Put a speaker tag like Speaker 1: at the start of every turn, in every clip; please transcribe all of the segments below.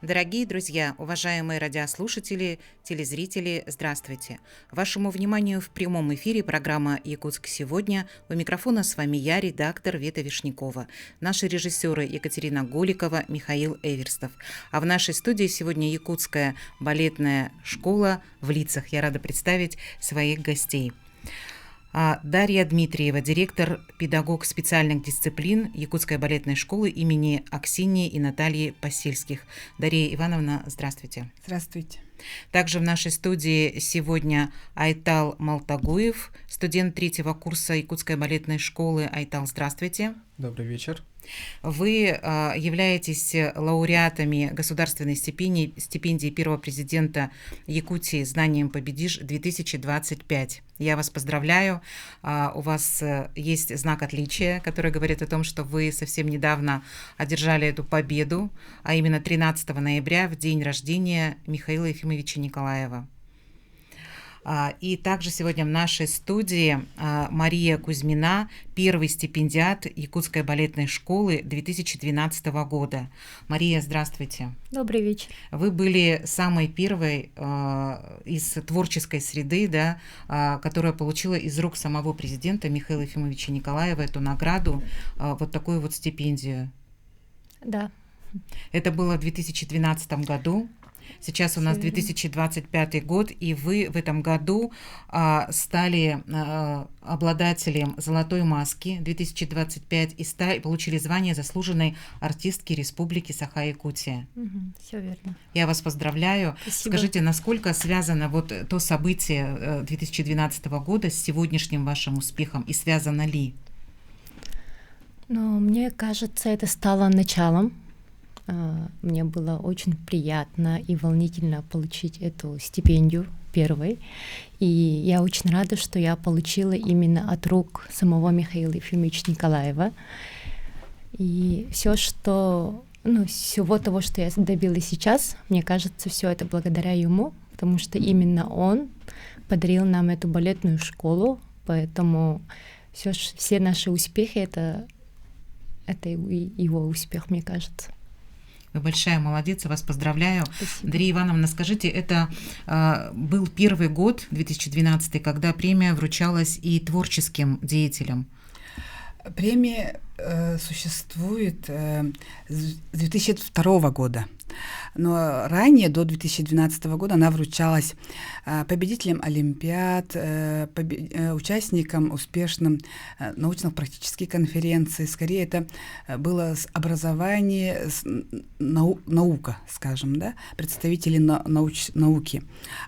Speaker 1: Дорогие друзья, уважаемые радиослушатели, телезрители, здравствуйте! Вашему вниманию в прямом эфире программа «Якутск сегодня». У микрофона с вами я, редактор Вета Вишнякова. Наши режиссеры Екатерина Голикова, Михаил Эверстов. А в нашей студии сегодня Якутская балетная школа в Лицах. Я рада представить своих гостей. Дарья Дмитриева, директор, педагог специальных дисциплин Якутской балетной школы имени Аксинии и Натальи Посельских. Дарья Ивановна, здравствуйте.
Speaker 2: Здравствуйте.
Speaker 1: Также в нашей студии сегодня Айтал Малтагуев, студент 3-го курса Якутской балетной школы. Айтал, здравствуйте.
Speaker 3: Добрый вечер.
Speaker 1: Вы являетесь лауреатами государственной стипендии первого президента Якутии «Знанием победишь-2025». Я вас поздравляю. У вас есть знак отличия, который говорит о том, что вы совсем недавно одержали эту победу, а именно 13 ноября, в день рождения Михаила Ефимовича Николаева. И также сегодня в нашей студии Мария Кузьмина, первый стипендиат Якутской балетной школы 2012 года. Мария, здравствуйте.
Speaker 4: Добрый вечер.
Speaker 1: Вы были самой первой из творческой среды, да, которая получила из рук самого президента Михаила Ефимовича Николаева эту награду, вот такую вот стипендию.
Speaker 4: Да.
Speaker 1: Это было в 2012 году. Сейчас у нас 2025 год, и вы в этом году стали обладателем «Золотой маски» 2025 и получили звание заслуженной артистки Республики Саха-Якутия.
Speaker 4: Все верно.
Speaker 1: Я вас поздравляю.
Speaker 4: Спасибо.
Speaker 1: Скажите, насколько связано вот то событие 2012 года с сегодняшним вашим успехом, и связано ли?
Speaker 4: Но мне кажется, это стало началом. Мне было очень приятно и волнительно получить эту стипендию первой. И я очень рада, что я получила именно от рук самого Михаила Ефимовича Николаева. И всего того, что я добилась сейчас, мне кажется, все это благодаря ему, потому что именно он подарил нам эту балетную школу, поэтому все наши успехи это его успех, мне кажется.
Speaker 1: Вы большая молодец, я вас поздравляю.
Speaker 4: Спасибо.
Speaker 1: Дарья Ивановна, скажите, это был первый год, 2012, когда премия вручалась и творческим деятелям?
Speaker 2: Премия существует с 2002 года, но ранее, до 2012 года, она вручалась победителям олимпиад, участникам успешным научно-практических конференций. Скорее, это было образование, наука, скажем, да, представители науки.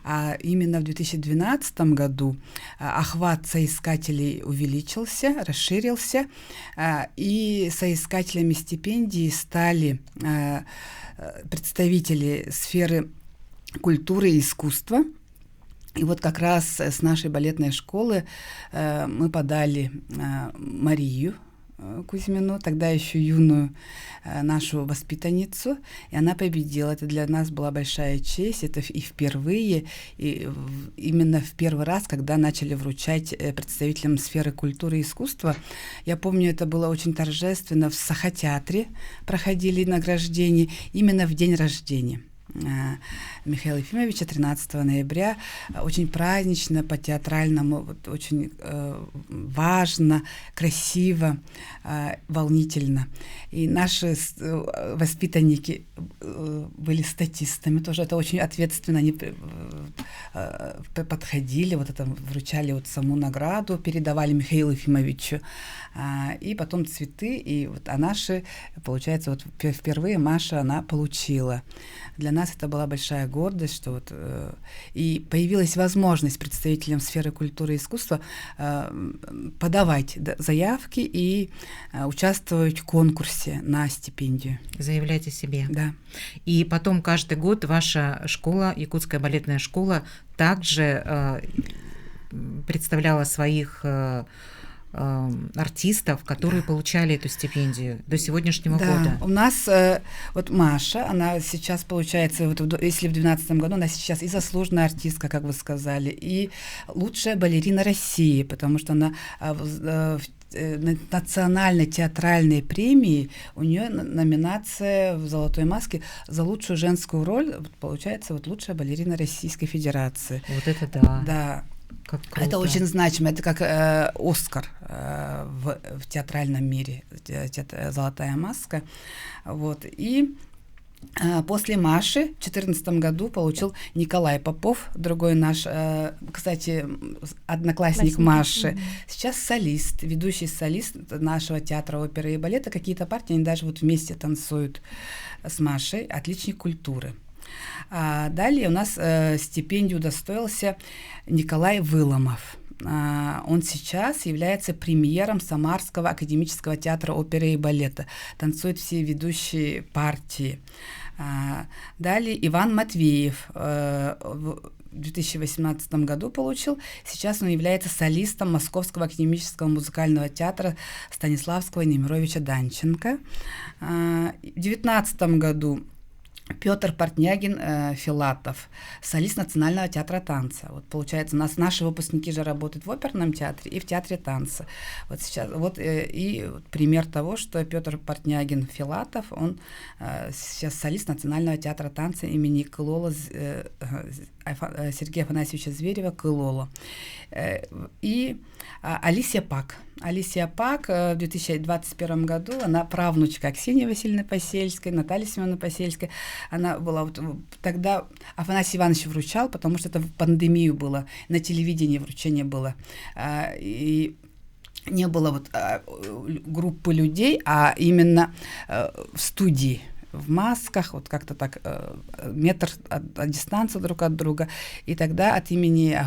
Speaker 2: А именно в 2012 году охват соискателей увеличился, расширился, и соискателями стипендии стали представители сферы культуры и искусства. И вот как раз с нашей балетной школы мы подали Марию Кузьмину, тогда еще юную нашу воспитанницу, и она победила. Это для нас была большая честь, это и впервые, и именно в первый раз, когда начали вручать представителям сферы культуры и искусства. Я помню, это было очень торжественно, в Саха-театре проходили награждения именно в день рождения Михаила Ефимовича, 13 ноября, очень празднично, по-театральному, вот, очень важно, красиво, волнительно. И наши воспитанники были статистами, тоже это очень ответственно, они подходили, вот это вручали вот саму награду, передавали Михаилу Ефимовичу, и потом цветы, и вот, а наши, получается, вот впервые Маша, она получила. Для нас это была большая гордость, что вот, и появилась возможность представителям сферы культуры и искусства подавать заявки и участвовать в конкурсе на стипендию.
Speaker 1: Заявлять о себе.
Speaker 2: Да.
Speaker 1: И потом каждый год ваша школа, Якутская балетная школа, также представляла своих артистов, которые получали эту стипендию до сегодняшнего года.
Speaker 2: У нас вот Маша, она сейчас, получается, вот, если в 2012 году, она сейчас и заслуженная артистка, как вы сказали, и лучшая балерина России, потому что она в национальной театральной премии у нее номинация в «Золотой маске» за лучшую женскую роль, получается, вот лучшая балерина Российской Федерации.
Speaker 1: Вот это да.
Speaker 2: Да.
Speaker 1: Как круто.
Speaker 2: Это очень значимо, это как Оскар в театральном мире, «Золотая маска». Вот. И после Маши в 2014 году получил Николай Попов, другой наш, кстати, одноклассник Маши. Сейчас солист, ведущий солист нашего театра оперы и балета. Какие-то партии, они даже вот вместе танцуют с Машей. Отличник культуры. Далее у нас стипендию удостоился Николай Выломов. Он сейчас является премьером Самарского академического театра оперы и балета. Танцует все ведущие партии. Далее Иван Матвеев в 2018 году получил. Сейчас он является солистом Московского академического музыкального театра Станиславского и Немировича Данченко. В 2019 году Петр Портнягин Филатов, солист Национального театра танца. Вот получается, у нас наши выпускники же работают в оперном театре и в театре танца. Вот сейчас, вот и пример того, что Петр Портнягин Филатов, он сейчас солист Национального театра танца имени Кылола, Сергея Афанасьевича Зверева, Кылола. И Алисия Пак. Алисия Пак в 2021 году, она правнучка Ксении Васильевны Посельской, Натальи Семеновны Посельской. Она была вот тогда Афанасий Иванович вручал, потому что это в пандемию было, на телевидении вручение было. И не было вот группы людей, а именно в студии, в масках, вот как-то так, метр от дистанции друг от друга. И тогда от имени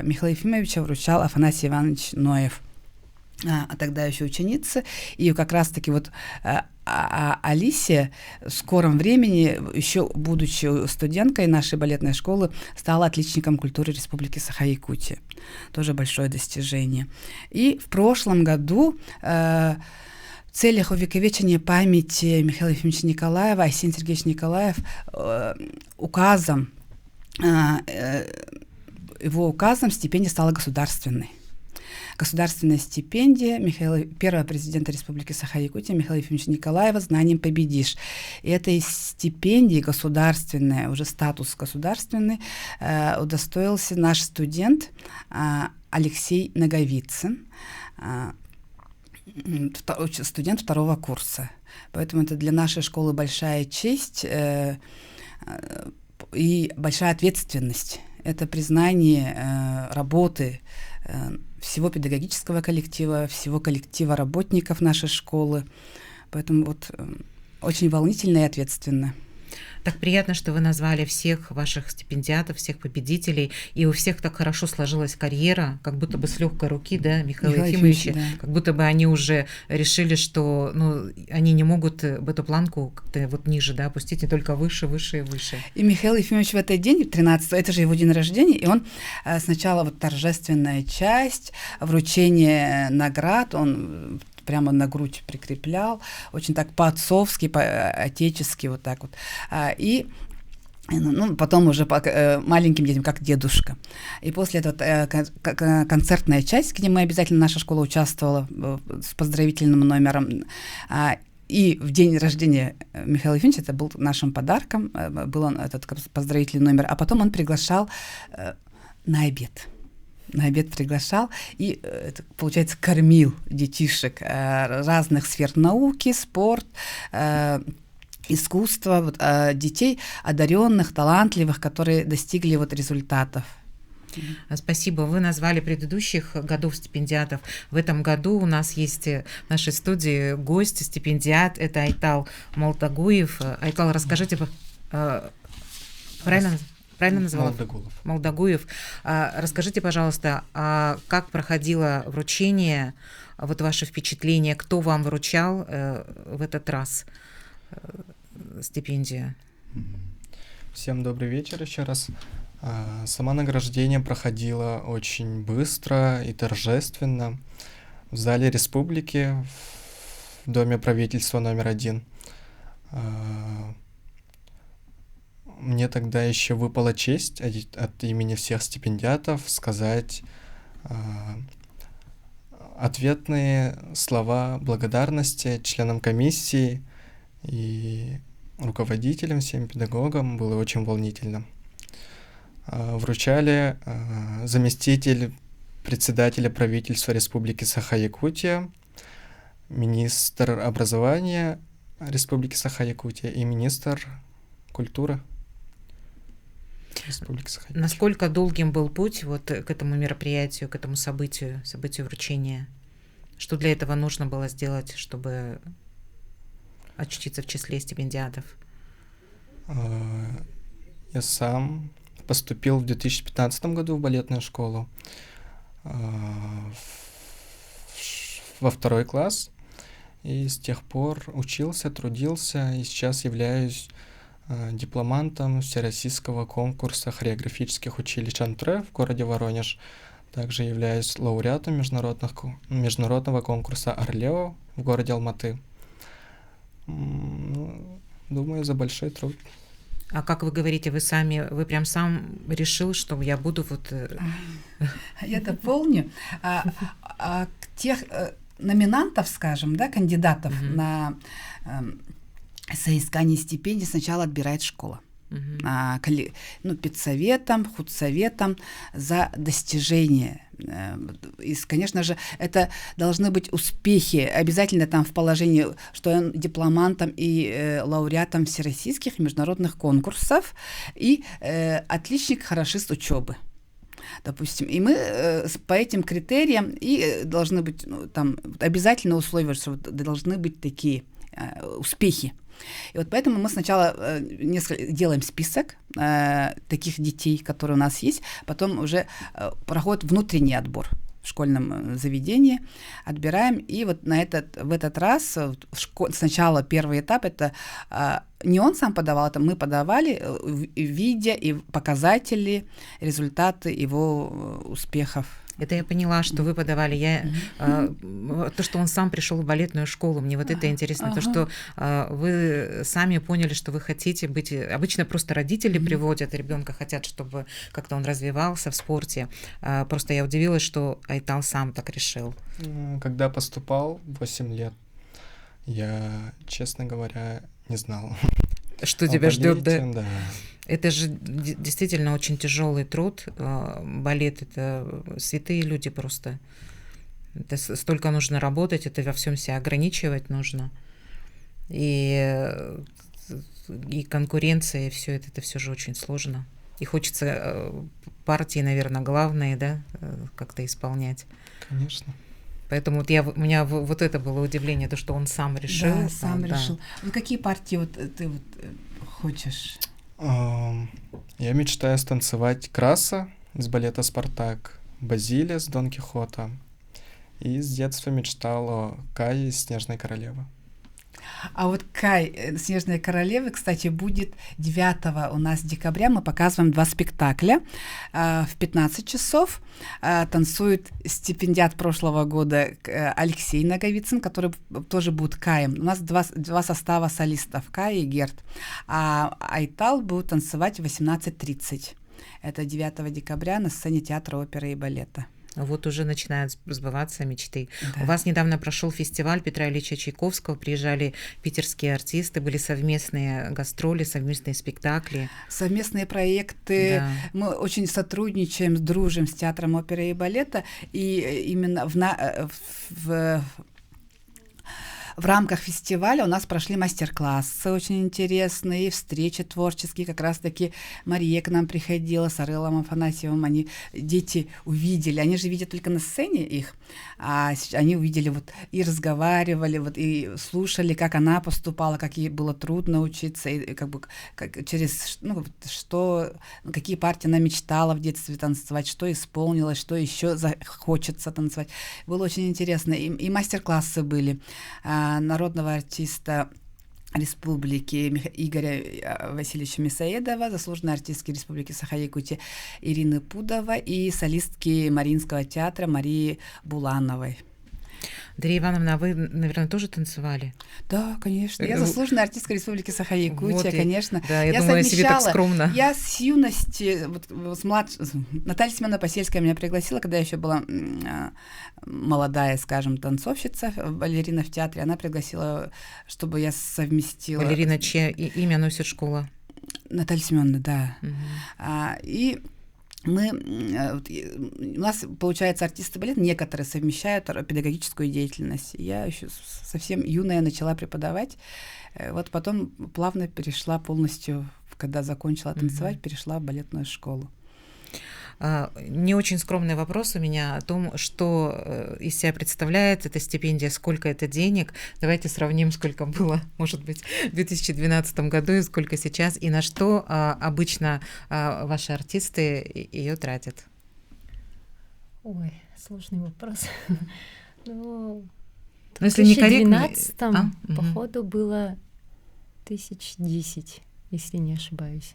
Speaker 2: Михаила Ефимовича вручал Афанасий Иванович Ноев, а тогда еще ученица. И как раз-таки вот Алисия в скором времени, еще будучи студенткой нашей балетной школы, стала отличником культуры Республики Саха-Якутия. Тоже большое достижение. И в прошлом году в целях увековечения памяти Михаила Ефимовича Николаева Арсений Сергеевич Николаев его указом стипендия стала государственной. Государственная стипендия первого президента Республики Саха-Якутия Михаила Ефимовича Николаева «Знанием победишь». И этой стипендии государственная, уже статус государственный, удостоился наш студент Алексей Наговицын, студент второго курса. Поэтому это для нашей школы большая честь и большая ответственность. Это признание работы всего педагогического коллектива, всего коллектива работников нашей школы. Поэтому вот очень волнительно и ответственно.
Speaker 1: Так приятно, что вы назвали всех ваших стипендиатов, всех победителей, и у всех так хорошо сложилась карьера, как будто бы с легкой руки, да, Михаила Ефимовича, да. Как будто бы они уже решили, что они не могут в эту планку как-то вот ниже, да, опустить, и только выше, выше и выше.
Speaker 2: И Михаил Ефимович в этот день, 13-го, это же его день рождения, и он сначала вот торжественная часть, вручение наград, он прямо на грудь прикреплял, очень так по-отцовски, по-отечески вот так вот. И потом уже маленьким детям, как дедушка. И после этого концертная часть, где мы обязательно, наша школа участвовала с поздравительным номером. И в день рождения Михаила Ефимовича, это был нашим подарком, был он этот поздравительный номер, а потом он приглашал на обед. На обед приглашал и, получается, кормил детишек разных сфер науки, спорт, искусства, вот, детей одаренных, талантливых, которые достигли вот результатов.
Speaker 1: Спасибо. Вы назвали предыдущих годов стипендиатов. В этом году у нас есть в нашей студии гость, стипендиат, это Айтал Молдагуев. Айтал, расскажите, правильно назвала? Молдагуев. Расскажите, пожалуйста, как проходило вручение, вот ваши впечатления, кто вам вручал в этот раз стипендию?
Speaker 3: Всем добрый вечер еще раз. Само награждение проходило очень быстро и торжественно в зале Республики, в Доме правительства номер 1. Мне тогда еще выпала честь от имени всех стипендиатов сказать ответные слова благодарности членам комиссии и руководителям, всем педагогам. Было очень волнительно. Вручали заместитель председателя правительства Республики Саха-Якутия, министр образования Республики Саха-Якутия и министр культуры Республики Саха-Якутия.
Speaker 1: Насколько долгим был путь вот к этому мероприятию, к этому событию вручения? Что для этого нужно было сделать, чтобы очутиться в числе стипендиатов?
Speaker 3: Я сам поступил в 2015 году в балетную школу во 2 класс, и с тех пор учился, трудился, и сейчас являюсь дипломантом Всероссийского конкурса хореографических училищ «Антре» в городе Воронеж. Также являюсь лауреатом международного конкурса «Орлео» в городе Алматы. Думаю, за большой труд.
Speaker 1: А как вы говорите, вы прям сам решил, что я буду вот...
Speaker 2: Я дополню. Тех номинантов, скажем, да, кандидатов на соискание стипендий сначала отбирает школа. Педсоветом, худсоветом за достижение. И, конечно же, это должны быть успехи. Обязательно там в положении, что он дипломантом и лауреатом всероссийских и международных конкурсов и отличник, хорошист учебы. Допустим, и мы по этим критериям и должны быть там обязательно условия, что должны быть такие успехи. И вот поэтому мы сначала делаем список таких детей, которые у нас есть, потом уже проходит внутренний отбор в школьном заведении, отбираем, и вот в этот раз сначала первый этап, это не он сам подавал, это мы подавали, видя и показатели, результаты его успехов.
Speaker 1: Это я поняла, что вы подавали. То, что он сам пришел в балетную школу, мне вот это интересно. То, что вы сами поняли, что вы хотите быть... Обычно просто родители приводят ребенка, хотят, чтобы как-то он развивался в спорте. Просто я удивилась, что Айтал сам так решил.
Speaker 3: Когда поступал 8 лет, я, честно говоря, не знал.
Speaker 1: Что тебя ждет,
Speaker 3: да?
Speaker 1: Это же действительно очень тяжелый труд. Балет — это святые люди просто. Это столько нужно работать, это во всем себя ограничивать нужно. И конкуренция, и все это все же очень сложно. И хочется партии, наверное, главные, да, как-то исполнять.
Speaker 3: Конечно.
Speaker 1: Поэтому вот у меня вот это было удивление, то, что он сам решил.
Speaker 2: Да, сам решил. Ну, какие партии ты хочешь?
Speaker 3: Я мечтаю станцевать Краса из балета «Спартак», Базилия с Дон Кихота, и с детства мечтал о Кае из «Снежной королевы».
Speaker 2: А вот Кай, «Снежная королева», кстати, будет 9 у нас декабря. Мы показываем 2 спектакля. В 15 часов танцует стипендиат прошлого года Алексей Наговицын, который тоже будет Каем. У нас два состава солистов, Кай и Герт. А Айтал будет танцевать в 18:30. Это 9 декабря на сцене театра оперы и балета.
Speaker 1: Вот уже начинают сбываться мечты.
Speaker 2: Да.
Speaker 1: У вас недавно прошел фестиваль Петра Ильича Чайковского, приезжали питерские артисты, были совместные гастроли, совместные спектакли.
Speaker 2: Совместные проекты. Да. Мы очень сотрудничаем, дружим с театром оперы и балета, и именно в рамках фестиваля у нас прошли мастер-классы очень интересные, встречи творческие. Как раз-таки Мария к нам приходила с Орелом Афанасьевым. Дети увидели, они же видят только на сцене их, а они увидели вот и разговаривали, вот и слушали, как она поступала, как ей было трудно учиться, и какие партии она мечтала в детстве танцевать, что исполнилось, что еще хочется танцевать. Было очень интересно. И мастер-классы были. Народного артиста Республики Игоря Васильевича Мясоедова, заслуженной артистки Республики Саха-Якутия Ирины Пудова и солистки Мариинского театра Марии Булановой.
Speaker 1: Дарья Ивановна, а вы, наверное, тоже танцевали?
Speaker 2: Да, конечно. Я заслуженная артистка Республики Саха-Якутия,
Speaker 1: Вот
Speaker 2: конечно.
Speaker 1: Да, я думаю, о себе так скромно.
Speaker 2: Я с юности, Наталья Семеновна Посельская меня пригласила, когда я еще была молодая, скажем, танцовщица, балерина в театре. Она пригласила, чтобы я совместила...
Speaker 1: Балерина, чье имя носит школа?
Speaker 2: Наталья Семеновна, да.
Speaker 1: Угу.
Speaker 2: И у нас, получается, артисты балета некоторые совмещают педагогическую деятельность. Я еще совсем юная начала преподавать. Вот потом плавно перешла полностью, когда закончила танцевать, перешла в балетную школу.
Speaker 1: Не очень скромный вопрос у меня о том, что из себя представляет эта стипендия, сколько это денег. Давайте сравним, сколько было, может быть, в 2012 году и сколько сейчас, и на что обычно ваши артисты ее тратят.
Speaker 4: Ой, сложный вопрос. Ну, в
Speaker 1: если не корректно...
Speaker 4: 2012 походу было 1010, если не ошибаюсь.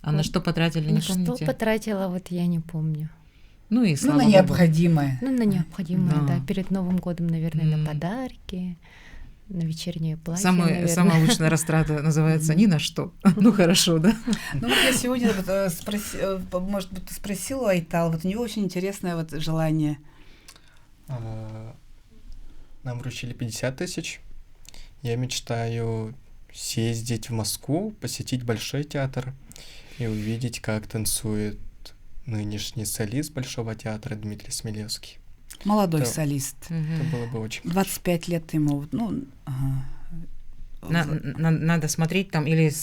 Speaker 1: А вот. На что потратили, не помните?
Speaker 4: Что потратила, вот я не помню.
Speaker 1: Ну и слава
Speaker 2: на
Speaker 1: Богу.
Speaker 2: Необходимое.
Speaker 4: Ну, на необходимое, да. Перед Новым годом, наверное, на подарки, на вечернее платье,
Speaker 1: Самая лучшая растрата называется «ни на что». Ну, хорошо, да?
Speaker 2: Ну, вот я сегодня может быть, ты спросила Айтал, вот у него очень интересное вот желание.
Speaker 3: Нам вручили 50 тысяч. Я мечтаю съездить в Москву, посетить Большой театр и увидеть, как танцует нынешний солист Большого театра Дмитрий Смелевский.
Speaker 2: Молодой солист.
Speaker 3: Это было бы очень
Speaker 2: 25 лет ему. Ну,
Speaker 1: надо смотреть там, или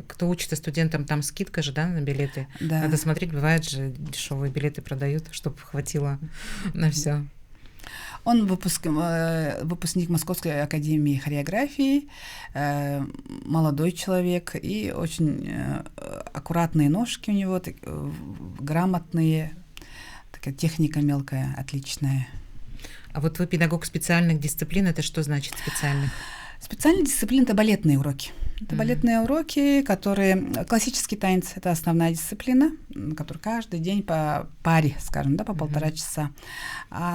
Speaker 1: кто учится студентам, там скидка же, да, на билеты?
Speaker 2: Да.
Speaker 1: Надо смотреть, бывает же, дешевые билеты продают, чтобы хватило на все.
Speaker 2: Он выпускник Московской академии хореографии, молодой человек, и очень аккуратные ножки у него, грамотные, такая техника мелкая, отличная.
Speaker 1: А вот вы педагог специальных дисциплин, это что значит специальных?
Speaker 2: Специальные дисциплины — это балетные уроки. Это балетные уроки, которые... Классический танец — это основная дисциплина, которая каждый день по паре, скажем, да, по 1,5 часа.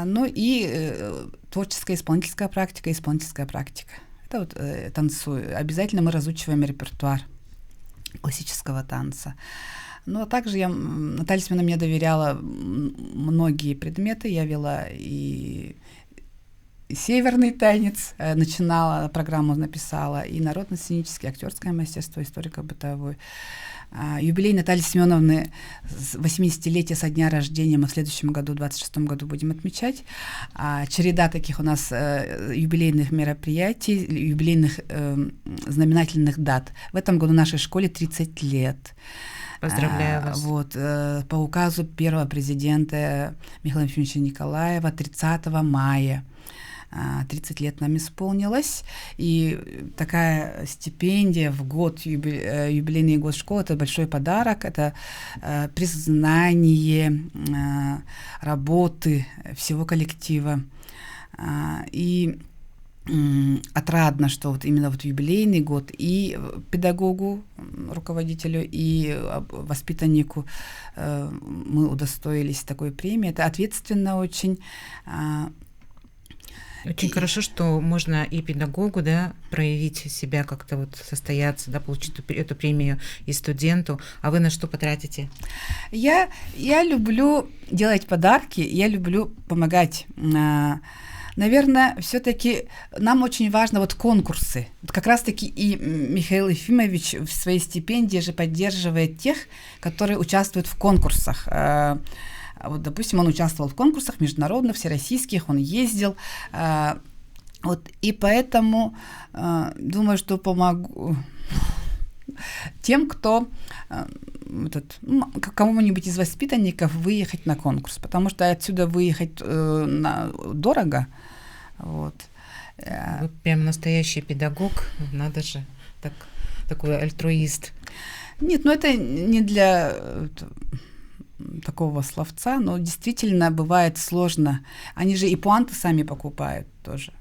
Speaker 2: Ну и творческая исполнительская практика, Это вот танцую. Обязательно мы разучиваем репертуар классического танца. Ну, а также Наталья Семеновна мне доверяла многие предметы. Я вела и северный танец, программу написала, и народно-сценический, актерское мастерство, историко-бытовой. Юбилей Натальи Семеновны, 80-летие со дня рождения, мы в следующем году, в 26-м году, будем отмечать. Череда таких у нас юбилейных мероприятий, юбилейных знаменательных дат. В этом году нашей школе 30 лет.
Speaker 1: Поздравляю вас.
Speaker 2: Вот, по указу первого президента Михаила Ефимовича Николаева 30 мая. 30 лет нам исполнилось, и такая стипендия в год, юбилейный год школы — это большой подарок, это признание работы всего коллектива. И отрадно, что вот именно вот юбилейный год и педагогу, руководителю, и воспитаннику мы удостоились такой премии. Это ответственно очень.
Speaker 1: Очень хорошо, что можно и педагогу, да, проявить себя, как-то вот состояться, да, получить эту премию, и студенту. А вы на что потратите?
Speaker 2: Я люблю делать подарки, я люблю помогать. Наверное, все-таки нам очень важно вот конкурсы. Вот как раз-таки и Михаил Ефимович в своей стипендии же поддерживает тех, которые участвуют в конкурсах. Вот, допустим, он участвовал в конкурсах международных, всероссийских, он ездил. Вот, и поэтому думаю, что помогу тем, кто кому-нибудь из воспитанников выехать на конкурс, потому что отсюда выехать дорого. Вот.
Speaker 1: Вы прям настоящий педагог, надо же, такой альтруист.
Speaker 2: Нет, ну это не для такого словца, но действительно бывает сложно. Они же и пуанты сами покупают тоже.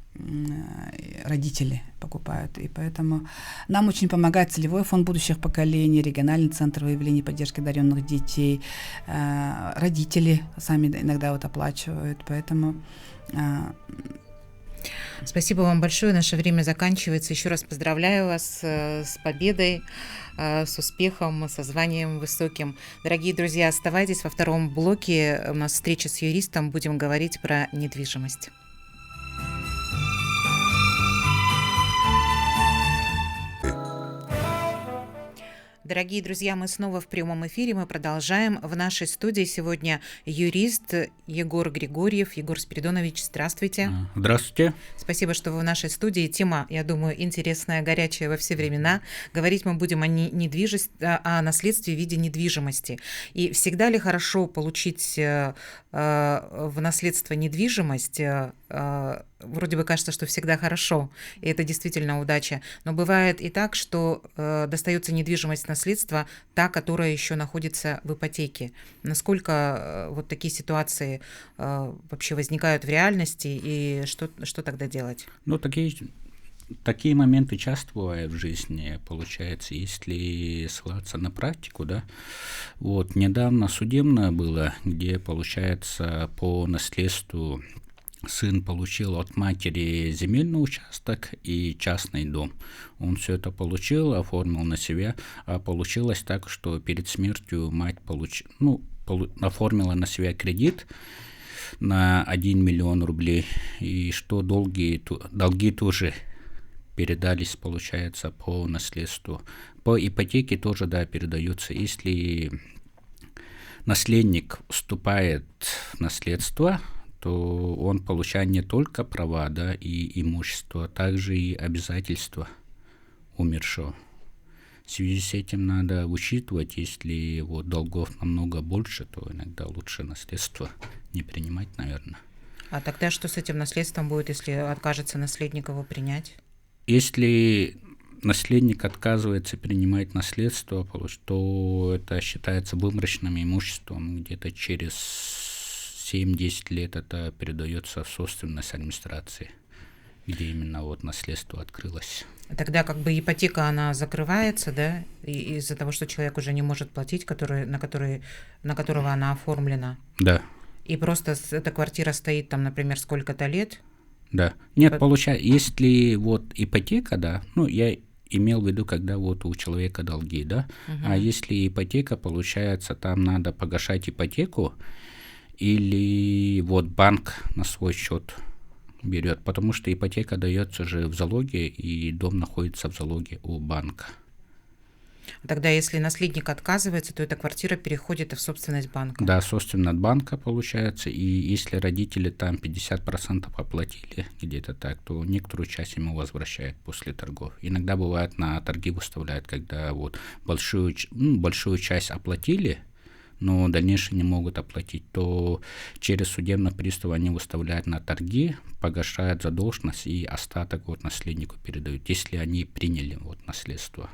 Speaker 2: родители покупают. И поэтому нам очень помогает целевой фонд будущих поколений, региональный центр выявления и поддержки одаренных детей. Родители сами иногда вот оплачивают, поэтому...
Speaker 1: Спасибо вам большое. Наше время заканчивается. Еще раз поздравляю вас с победой, с успехом, со званием высоким. Дорогие друзья, оставайтесь во втором блоке. У нас встреча с юристом. Будем говорить про недвижимость. Дорогие друзья, мы снова в прямом эфире, мы продолжаем. В нашей студии сегодня юрист Егор Григорьев. Егор Спиридонович, здравствуйте.
Speaker 5: Здравствуйте.
Speaker 1: Спасибо, что вы в нашей студии. Тема, я думаю, интересная, горячая во все времена. Говорить мы будем о наследстве в виде недвижимости. И всегда ли хорошо получить в наследство недвижимость? Вроде бы кажется, что всегда хорошо, и это действительно удача. Но бывает и так, что достается недвижимость наследства, та, которая еще находится в ипотеке. Насколько вот такие ситуации вообще возникают в реальности, и что тогда делать?
Speaker 5: Ну, такие моменты часто бывают в жизни, получается, если ссылаться на практику, да. Вот, недавно судебное было, где, получается, по наследству сын получил от матери земельный участок и частный дом. Он все это получил, оформил на себя, а получилось так, что перед смертью мать оформила на себя кредит на 1 миллион рублей, и что долги тоже передались, получается, по наследству. По ипотеке тоже, да, передаются. Если наследник вступает в наследство, то он получает не только права, да, и имущество, а также и обязательства умершего. В связи с этим надо учитывать, если вот долгов намного больше, то иногда лучше наследство не принимать, наверное.
Speaker 1: А тогда что с этим наследством будет, если откажется наследник его принять?
Speaker 5: Если наследник отказывается принимать наследство, то это считается выборочным имуществом, где-то через 7-10 лет это передается в собственность администрации, где именно вот наследство открылось.
Speaker 1: Тогда как бы ипотека, она закрывается, да, из-за того, что человек уже не может платить, на которого она оформлена.
Speaker 5: Да.
Speaker 1: И просто эта квартира стоит там, например, сколько-то лет.
Speaker 5: Да. Нет, получается, если вот ипотека, да, я имел в виду, когда вот у человека долги, да, а если ипотека, получается, там надо погашать ипотеку, или вот банк на свой счет берет, потому что ипотека дается же в залоге, и дом находится в залоге у банка.
Speaker 1: Тогда, если наследник отказывается, то эта квартира переходит в собственность банка.
Speaker 5: Да, собственность банка получается, и если родители там 50% оплатили где-то так, то некоторую часть ему возвращают после торгов. Иногда бывает на торги выставляют, когда вот большую часть оплатили, но в дальнейшем не могут оплатить, то через судебный пристав они выставляют на торги, погашают задолженность и остаток вот наследнику передают, если они приняли вот наследство.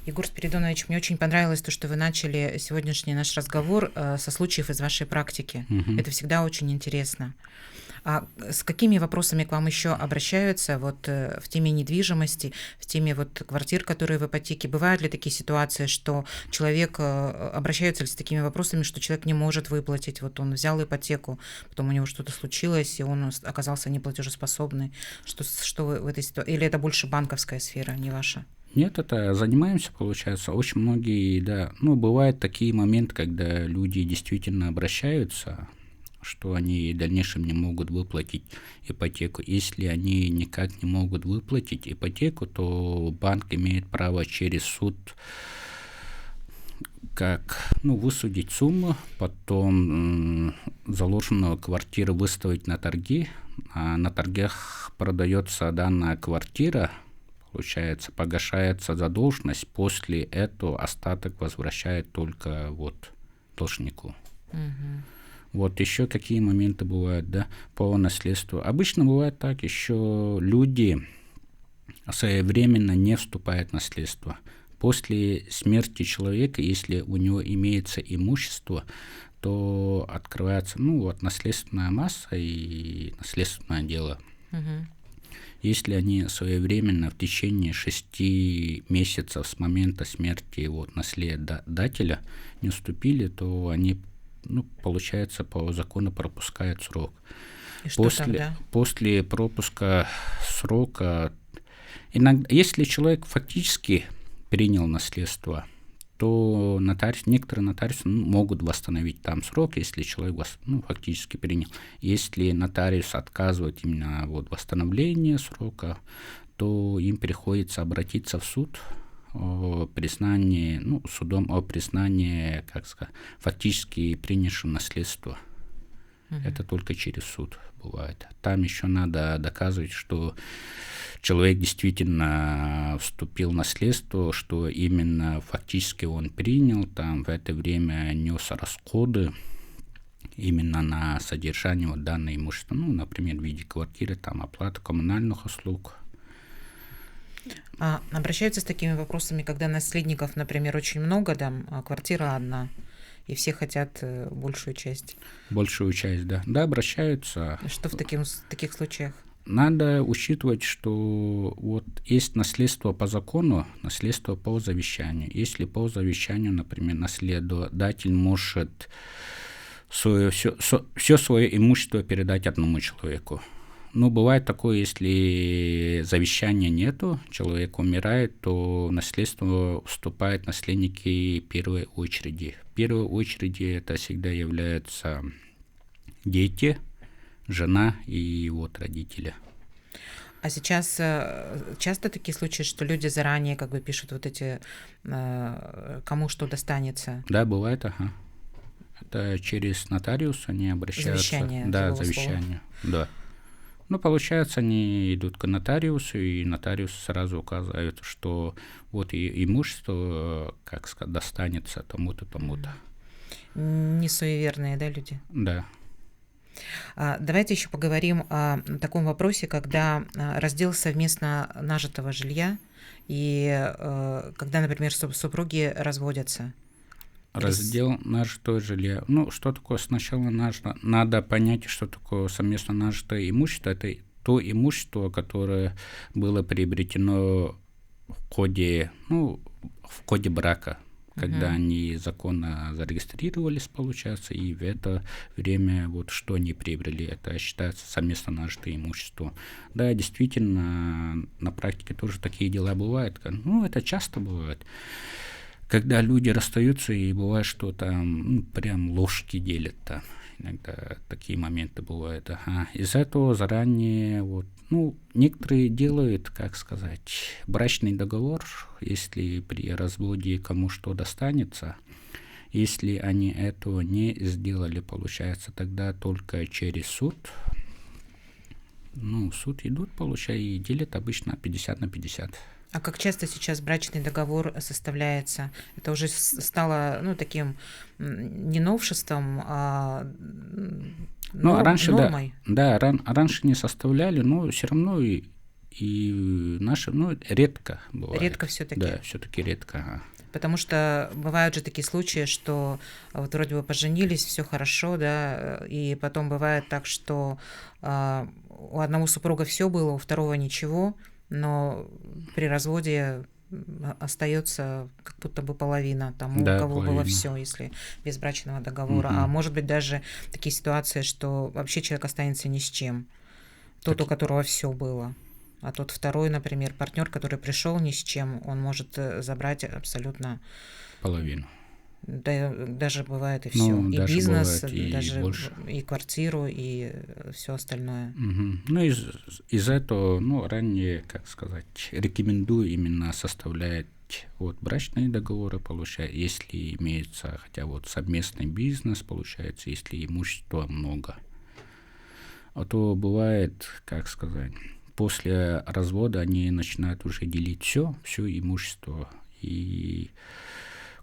Speaker 1: Егор Спиридонович, мне очень понравилось то, что вы начали сегодняшний наш разговор со случаев из вашей практики. Это всегда очень интересно. А с какими вопросами к вам еще обращаются вот в теме недвижимости, в теме вот квартир, которые в ипотеке? Бывают ли такие ситуации, что человек, обращаются ли с такими вопросами, что человек не может выплатить, вот он взял ипотеку, потом у него что-то случилось, и он оказался неплатежеспособный? Что вы в этой ситуации? Или это больше банковская сфера, не ваша?
Speaker 5: Нет, это занимаемся, получается. Очень многие, да, бывают такие моменты, когда люди действительно обращаются, что они в дальнейшем не могут выплатить ипотеку. Если они никак не могут выплатить ипотеку, то банк имеет право через суд высудить сумму, потом заложенную квартиру выставить на торги, а на торгах продается данная квартира, получается, погашается задолженность, после этого остаток возвращает только вот должнику. Вот еще какие моменты бывают, да, по наследству. Обычно бывает так, еще люди своевременно не вступают в наследство. После смерти человека, если у него имеется имущество, то открывается, наследственная масса и наследственное дело
Speaker 1: Мгм.
Speaker 5: Если они своевременно в течение 6 месяцев с момента смерти вот наследодателя не уступили, то они, ну, получается, по закону пропускают срок.
Speaker 1: И что тогда?
Speaker 5: После пропуска срока, иногда, если человек фактически принял наследство, то некоторые нотариусы могут восстановить там срок, если человек фактически принял. Если нотариус отказывает именно вот восстановление срока, то им приходится обратиться в суд о признании, судом о признании, как сказать, фактически принявшего наследство. Это только через суд бывает. Там еще надо доказывать, что человек действительно вступил в наследство, что именно фактически он принял, там в это время нес расходы именно на содержание вот данного имущества, например, в виде квартиры, там оплата коммунальных услуг.
Speaker 1: Обращаются с такими вопросами, когда наследников, например, очень много, а квартира одна, и все хотят большую часть.
Speaker 5: Большую часть, да. Да, обращаются.
Speaker 1: Что в таких случаях?
Speaker 5: Надо учитывать, что вот есть наследство по закону, наследство по завещанию. Если по завещанию, например, наследодатель может все свое имущество передать одному человеку. Но бывает такое, если завещания нету, человек умирает, то в наследство вступают наследники первой очереди. В первой очереди это всегда являются дети, жена и вот родители.
Speaker 1: А сейчас часто такие случаи, что люди заранее как бы пишут вот эти, кому что достанется?
Speaker 5: Да, бывает, ага. Это через нотариус они обращаются.
Speaker 1: Завещание.
Speaker 5: Да, завещание, да. Получается, они идут к нотариусу, и нотариус сразу указывает, что вот и имущество, как сказать, достанется тому-то, тому-то.
Speaker 1: Не суеверные, да, люди?
Speaker 5: Да.
Speaker 1: Давайте еще поговорим о таком вопросе, когда раздел совместно нажитого жилья и когда, например, супруги разводятся.
Speaker 5: Раздел нажитое жилье. Что такое сначала надо понять, что такое совместно нажитое имущество. Это то имущество, которое было приобретено в коде брака, когда они законно зарегистрировались, получается, и в это время вот что они приобрели, это считается совместно нажитое имущество. Да, действительно, на практике тоже такие дела бывают. Это часто бывает. Когда люди расстаются, и бывает, что там прям ложки делят там. Иногда такие моменты бывают. Из-за этого заранее некоторые делают, как сказать, брачный договор, если при разводе кому что достанется. Если они этого не сделали, получается, тогда только через суд. В суд идут, получается, и делят обычно 50/50.
Speaker 1: А как часто сейчас брачный договор составляется? Это уже стало таким не новшеством, а нормой.
Speaker 5: Раньше не составляли, но все равно и наши, редко бывает.
Speaker 1: Редко все-таки.
Speaker 5: Да, все-таки редко.
Speaker 1: Потому что бывают же такие случаи, что вот вроде бы поженились, все хорошо, да, и потом бывает так, что у одного супруга все было, у второго ничего, но при разводе остается как будто бы половина тому, у кого было все, если без брачного договора. А может быть даже такие ситуации, что вообще человек останется ни с чем. Тот, у которого все было. А тот второй, например, партнер, который пришел ни с чем, он может забрать абсолютно
Speaker 5: половину.
Speaker 1: Да, даже бывает и все. И бизнес,
Speaker 5: бывает,
Speaker 1: даже
Speaker 5: больше.
Speaker 1: И квартиру, и все остальное.
Speaker 5: Из этого, ранее, как сказать, рекомендую именно составлять брачные договоры, получается, если имеется хотя совместный бизнес, получается, если имущества много. А то бывает, как сказать, после развода они начинают уже делить все имущество, и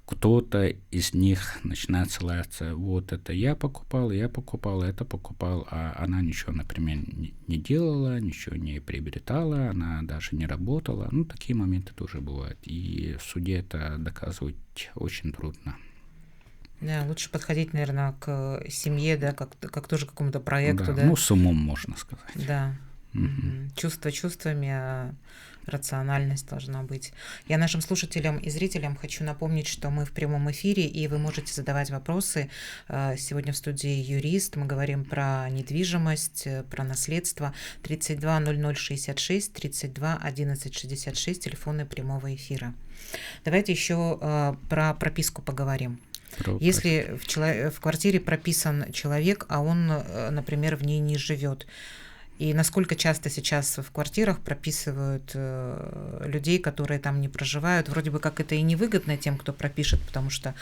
Speaker 5: кто-то из них начинает ссылаться, вот это я покупал, это покупал, а она ничего, например, не делала, ничего не приобретала, она даже не работала. Такие моменты тоже бывают. И в суде это доказывать очень трудно.
Speaker 1: Да, лучше подходить, наверное, к семье, да, как тоже к какому-то проекту,
Speaker 5: да.
Speaker 1: Да.
Speaker 5: С умом, можно сказать.
Speaker 1: Да. Чувство чувствами, а рациональность должна быть. Я нашим слушателям и зрителям хочу напомнить, что мы в прямом эфире, и вы можете задавать вопросы. Сегодня в студии юрист. Мы говорим про недвижимость, про наследство. 32 00 66, 32 11 66, телефоны прямого эфира. Давайте еще про прописку поговорим. Если в квартире прописан человек, а он, например, в ней не живет, и насколько часто сейчас в квартирах прописывают людей, которые там не проживают, вроде бы как это и невыгодно тем, кто пропишет, потому что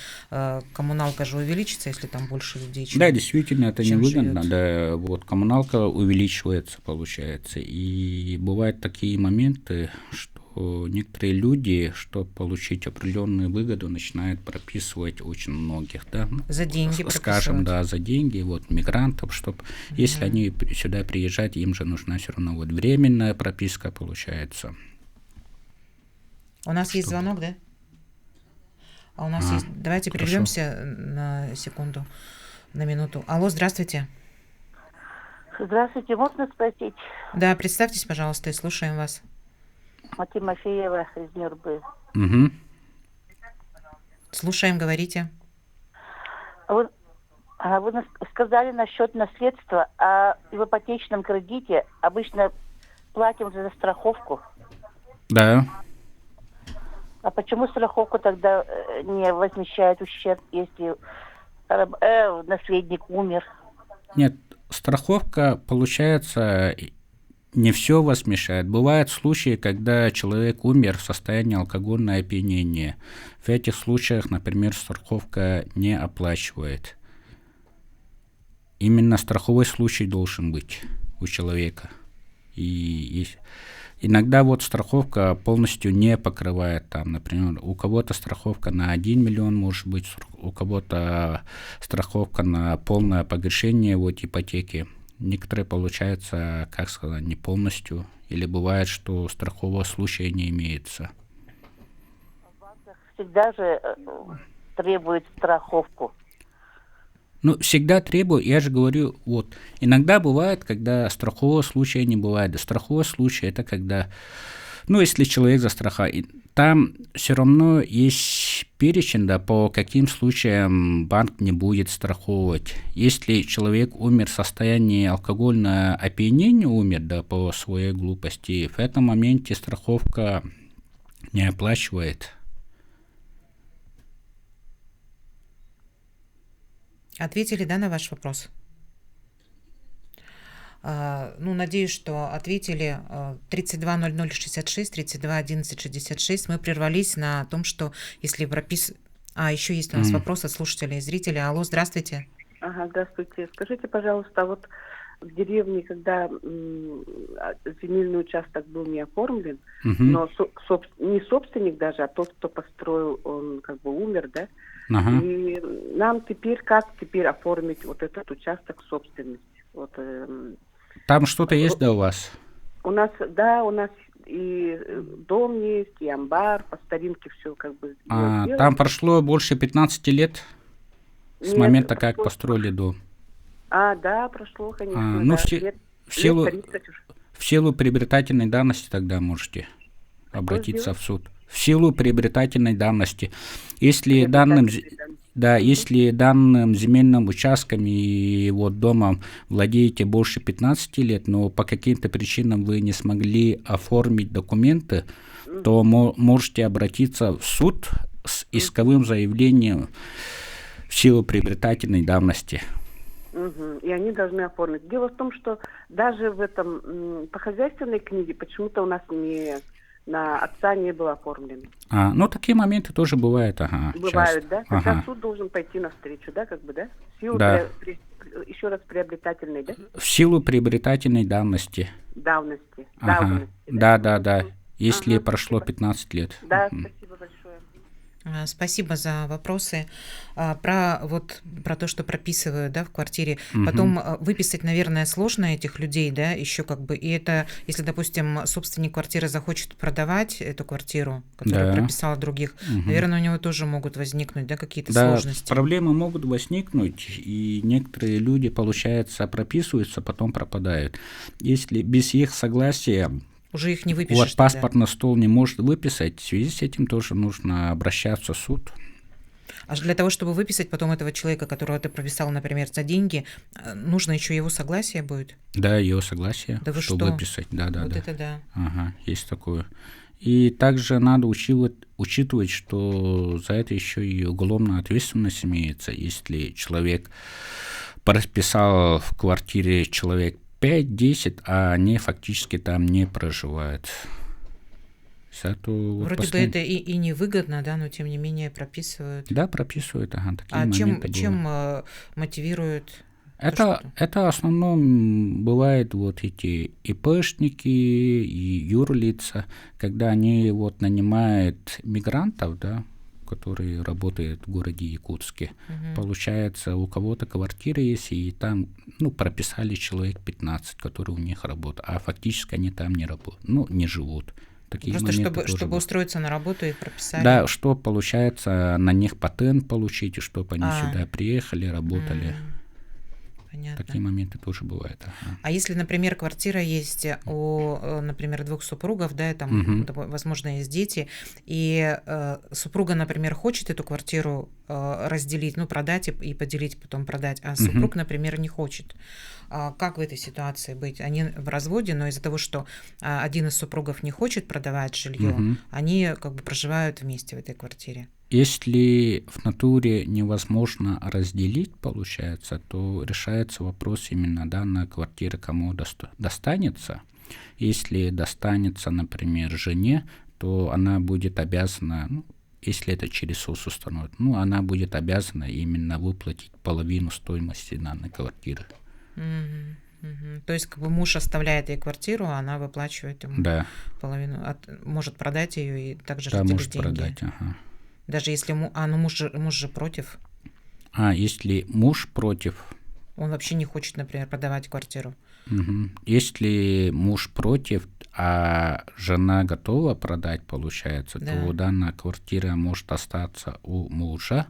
Speaker 1: коммуналка же увеличится, если там больше людей, чем
Speaker 5: Да, действительно, это невыгодно.
Speaker 1: живет.
Speaker 5: Да, вот коммуналка увеличивается, получается. И бывают такие моменты, что некоторые люди, чтобы получить определенную выгоду, начинают прописывать очень многих, да,
Speaker 1: За деньги
Speaker 5: скажем,
Speaker 1: прописывают.
Speaker 5: да, за деньги, вот, мигрантов, чтобы, если они сюда приезжают, им же нужна все равно вот временная прописка, получается.
Speaker 1: У нас есть звонок, да? А у нас есть... Давайте
Speaker 5: хорошо.
Speaker 1: прервемся на секунду, на минуту. Алло, здравствуйте.
Speaker 6: Здравствуйте, можно спросить?
Speaker 1: Да, представьтесь, пожалуйста, и слушаем вас.
Speaker 6: Тимофеева из Нюрбы.
Speaker 5: Угу.
Speaker 1: Слушаем, говорите.
Speaker 6: Вы сказали насчет наследства, а в ипотечном кредите обычно платим за страховку.
Speaker 5: Да.
Speaker 6: А почему страховку тогда не возмещает ущерб, если наследник умер?
Speaker 5: Нет, страховка, получается, не все возмещает. Бывают случаи, когда человек умер в состоянии алкогольного опьянения. В этих случаях, например, страховка не оплачивает. Именно страховой случай должен быть у человека. И иногда вот страховка полностью не покрывает там, например, у кого-то страховка на 1 миллион может быть, у кого-то страховка на полное погашение вот ипотеки. Некоторые получается, как сказать, не полностью, или бывает, что страхового случая не имеется.
Speaker 6: Всегда же требует страховку.
Speaker 5: Ну, всегда требую, я же говорю, вот, иногда бывает, когда страхового случая не бывает. Страховой случай – это когда, ну, если человек застрахован, там все равно есть перечень, да, по каким случаям банк не будет страховывать. Если человек умер в состоянии алкогольного опьянения, умер, да, по своей глупости, в этом моменте страховка не оплачивает.
Speaker 1: Ответили, да, на ваш вопрос? Ну, надеюсь, что ответили. 32 00 66, 32 11 66. Мы прервались на том, что если еще есть у нас вопрос от слушателей и зрителей. Алло, здравствуйте.
Speaker 7: Ага, здравствуйте. Скажите, пожалуйста, вот в деревне, когда земельный участок был не оформлен, но не собственник даже, а тот, кто построил, он как бы умер, да? И нам теперь, как теперь оформить вот этот участок собственности? Вот,
Speaker 5: там что-то есть, да, у вас?
Speaker 7: У нас и дом есть, и амбар, по старинке все как бы сделано.
Speaker 5: Там прошло больше 15 лет с момента, как построили дом.
Speaker 7: Да, прошло, конечно.
Speaker 5: Ну,
Speaker 7: да,
Speaker 5: в силу приобретательной давности тогда можете обратиться в суд. В силу приобретательной давности. Если данным земельным участком и вот домом владеете больше 15 лет, но по каким-то причинам вы не смогли оформить документы, то можете обратиться в суд с исковым заявлением в силу приобретательной давности.
Speaker 7: И они должны оформить. Дело в том, что даже в этом по хозяйственной книге почему-то у нас на отца не было оформлено.
Speaker 5: Ну, такие моменты тоже бывают,
Speaker 7: Бывают,
Speaker 5: часто.
Speaker 7: да? Тогда суд должен пойти навстречу, да, как бы, да? В силу еще раз приобретательной, да?
Speaker 5: В силу приобретательной давности.
Speaker 7: Давности.
Speaker 5: Да. Если прошло 15 лет.
Speaker 7: Да, спасибо большое.
Speaker 1: Спасибо за вопросы. Про то, что прописывают, да, в квартире. Потом выписать, наверное, сложно этих людей, да, еще как бы. И это, если, допустим, собственник квартиры захочет продавать эту квартиру, которую прописал других, наверное, у него тоже могут возникнуть, да, какие-то сложности.
Speaker 5: Да, проблемы могут возникнуть, и некоторые люди, получается, прописываются, потом пропадают. Если без их согласия
Speaker 1: уже их не выпишешь.
Speaker 5: Вот паспорт на стол не может выписать, в связи с этим тоже нужно обращаться в суд.
Speaker 1: А для того, чтобы выписать потом этого человека, которого ты прописал, например, за деньги, нужно еще его согласие будет?
Speaker 5: Да, его согласие,
Speaker 1: да
Speaker 5: чтобы выписать. Да.
Speaker 1: Это да.
Speaker 5: Ага, есть такое. И также надо учитывать, что за это еще и уголовная ответственность имеется, если человек прописал в квартире человек 5-10, а они фактически там не проживают.
Speaker 1: Вроде бы это и невыгодно, да, но тем не менее прописывают.
Speaker 5: Да, прописывают, такие
Speaker 1: моменты чем мотивируют? Это
Speaker 5: в основном бывает эти ИПшники и юрлица, когда они нанимают мигрантов, да, которые работают в городе Якутске. Получается, у кого-то квартира есть, и там, прописали человек 15, которые у них работают, а фактически они там не работают, не живут. Такие
Speaker 1: просто чтобы устроиться на работу, их прописали.
Speaker 5: Да, что получается, на них патент получить, чтобы они сюда приехали, работали.
Speaker 1: Понятно.
Speaker 5: Такие моменты тоже бывают.
Speaker 1: А если, например, квартира есть у, например, двух супругов, да, там, возможно, есть дети, и супруга, например, хочет эту квартиру разделить, продать и поделить, потом продать, а супруг, например, не хочет. Как в этой ситуации быть? Они в разводе, но из-за того, что один из супругов не хочет продавать жилье, они как бы проживают вместе в этой квартире.
Speaker 5: Если в натуре невозможно разделить, получается, то решается вопрос именно на квартиры, кому достанется. Если достанется, например, жене, то она будет обязана, если это через СУС установят, она будет обязана именно выплатить половину стоимости данной квартиры.
Speaker 1: То есть как бы муж оставляет ей квартиру, а она выплачивает ему половину, может продать ее и также разделить деньги.
Speaker 5: Да, может продать,
Speaker 1: Даже если муж же против.
Speaker 5: Если муж против.
Speaker 1: Он вообще не хочет, например, продавать квартиру.
Speaker 5: Если муж против, а жена готова продать, получается, то данная квартира может остаться у мужа,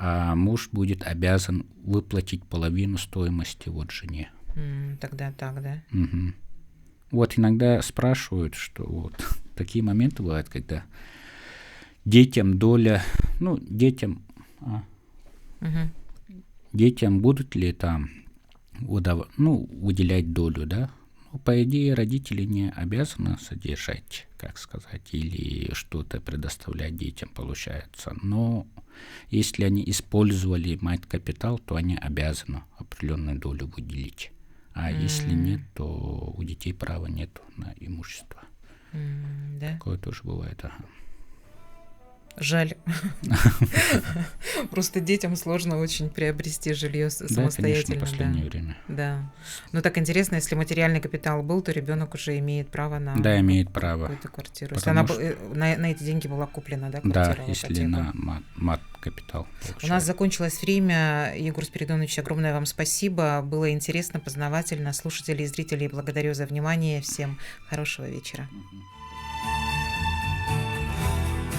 Speaker 5: а муж будет обязан выплатить половину стоимости жене.
Speaker 1: Тогда так, да?
Speaker 5: Иногда спрашивают, что такие моменты бывают, когда детям доля, детям будут ли там выделять долю, да? По идее, родители не обязаны содержать, как сказать, или что-то предоставлять детям, получается. Но если они использовали мать-капитал, то они обязаны определенную долю выделить. А если нет, то у детей права нет на имущество. Такое тоже бывает,
Speaker 1: Жаль. Просто детям сложно очень приобрести жилье самостоятельно.
Speaker 5: Да, конечно, в последнее время.
Speaker 1: Да. Но так интересно, если материальный капитал был, то ребенок уже имеет право на
Speaker 5: имеет право.
Speaker 1: Какую-то квартиру. Если она на эти деньги была куплена, да, квартира?
Speaker 5: Да, если на мат-капитал.
Speaker 1: У нас закончилось время. Егор Спиридонович, огромное вам спасибо. Было интересно, познавательно. Слушателей и зрителей благодарю за внимание. Всем хорошего вечера.